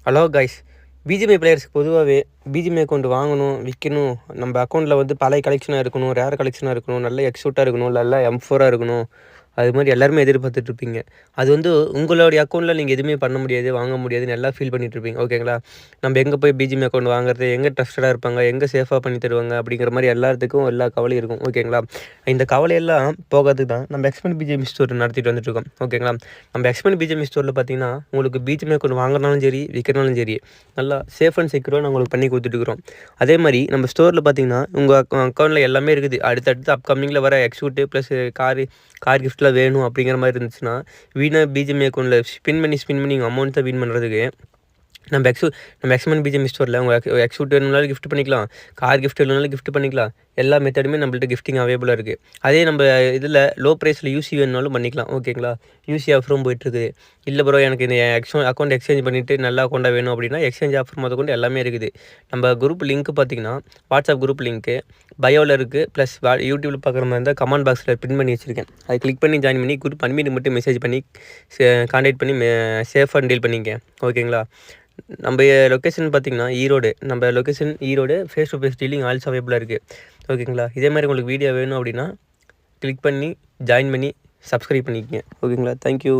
Hello guys. BGMI பிளேயர்ஸ்க்கு பொதுவாகவே BGMI account வாங்கணும், விற்கணும், நம்ம அக்கௌண்ட்டில் வந்து பழைய கலெக்ஷனாக இருக்கணும், ரேர் கலெக்ஷனாக இருக்கணும், நல்ல எக்ஸூட்டாக இருக்கணும், நல்ல M4ஆக இருக்கணும். அது மாதிரி எல்லாருமே எதிர்பார்த்துட்ருப்பீங்க. அது வந்து உங்களுடைய அக்கௌண்ட்டில் நீங்கள் எதுவுமே பண்ண முடியாது, வாங்க முடியாதுன்னு எல்லாம் ஃபீல் பண்ணிட்டுருப்பீங்க. ஓகேங்களா? நம்ம எங்கே போய் பிஜிஎம்ஐ அக்கௌண்ட் வாங்குறது, எங்கே ட்ரஸ்டடாக இருப்பாங்க, எங்கே சேஃபாக பண்ணி தருவாங்க அப்படிங்கிற மாதிரி எல்லாத்துக்கும் எல்லா கவலையும் இருக்கும். ஓகேங்களா? இந்த கவலையெல்லாம் போகிறதுக்கு தான் நம்ம எக்ஸ்பென்ட் பிஜிஎம்ஐ ஸ்டோர் நடத்திட்டு வந்துட்டுருக்கோம். ஓகேங்களா? நம்ம எக்ஸ்பென்ட் பிஜிஎம்ஐ ஸ்டோரில் பார்த்தீங்கன்னா உங்களுக்கு பிஜிஎம்ஐ அக்கௌண்ட் வாங்கினாலும் சரி, விற்கிறனாலும் சரி, நல்லா சேஃப் அண்ட் செக்யூராக நான் உங்களுக்கு பண்ணி கொடுத்துட்டுருக்குறோம். அதே மாதிரி நம்ம ஸ்டோரில் பார்த்தீங்கன்னா உங்கள் அக்கௌண்ட்டில் எல்லாமே இருக்குது. அடுத்தடுத்து அப்கமிங்கில் வர எக்ஸூட்டு ப்ளஸ் கார் கிஃப்ட்லாம் வேணும் அப்படிங்கிற மாதிரி இருந்துச்சுன்னா, பிஜிஎம்ஐ அக்கௌண்ட்டில் ஸ்பின் பண்ணி அமௌண்ட்டை வின் பண்ணுறதுக்கு நம்ம எக்ஸ்பென்ட் பிஜிஎம்ஐ ஸ்டோரில் உங்கள் எக்ஸூட் வேணும்னாலும் கிஃப்ட் பண்ணிக்கலாம், கார் கிஃப்ட் வேணும்னாலும் கிஃப்ட் பண்ணிக்கலாம். எல்லா மெத்தடுமே நம்மள்ட்ட கிஃப்டிங் அவைலபிளாக இருக்குது. அதே நம்ம இதில் லோ ப்ரைஸில் யூசி வேணுனாலும் பண்ணிக்கலாம். ஓகேங்களா? யூசி ஆஃபரும் போயிட்டுருக்குது. இல்லை ப்ரோ எனக்கு இந்த அக்கௌண்ட் எக்ஸ்சேஞ்ச் பண்ணிவிட்டு நல்ல அக்கௌண்ட்டாக வேணும் அப்படின்னா எக்ஸ்சேஞ்ச் ஆஃபர் முதற்கொண்டு எல்லாமே இருக்குது. நம்ம குரூப் லிங்க் பார்த்தீங்கன்னா வாட்ஸ்அப் குரூப் லிங்க்கு பயோவில் இருக்குது. ப்ளஸ் யூடியூப்பில் பார்க்குற மாதிரி இருந்தால் கமெண்ட் பாக்ஸில் பின் பண்ணி வச்சுருக்கேன். அதை கிளிக் பண்ணி ஜாயின் பண்ணி குரூப் அட்மினுக்கு மட்டும் மெசேஜ் பண்ணி கான்டாக்ட் பண்ணி சேஃபாக டீல் பண்ணிங்க. ஓகேங்களா? நம்ம லொக்கேஷன் பார்த்திங்கன்னா ஈரோடு. நம்ம location Erode. Face to face dealing also அவைலபிளாக இருக்குது. ஓகேங்களா? இதே மாதிரி உங்களுக்கு வீடியோ வேணும் அப்படின்னா கிளிக் பண்ணி ஜாயின் பண்ணி சப்ஸ்கிரைப் பண்ணிக்கங்க. ஓகேங்களா? தேங்க்யூ.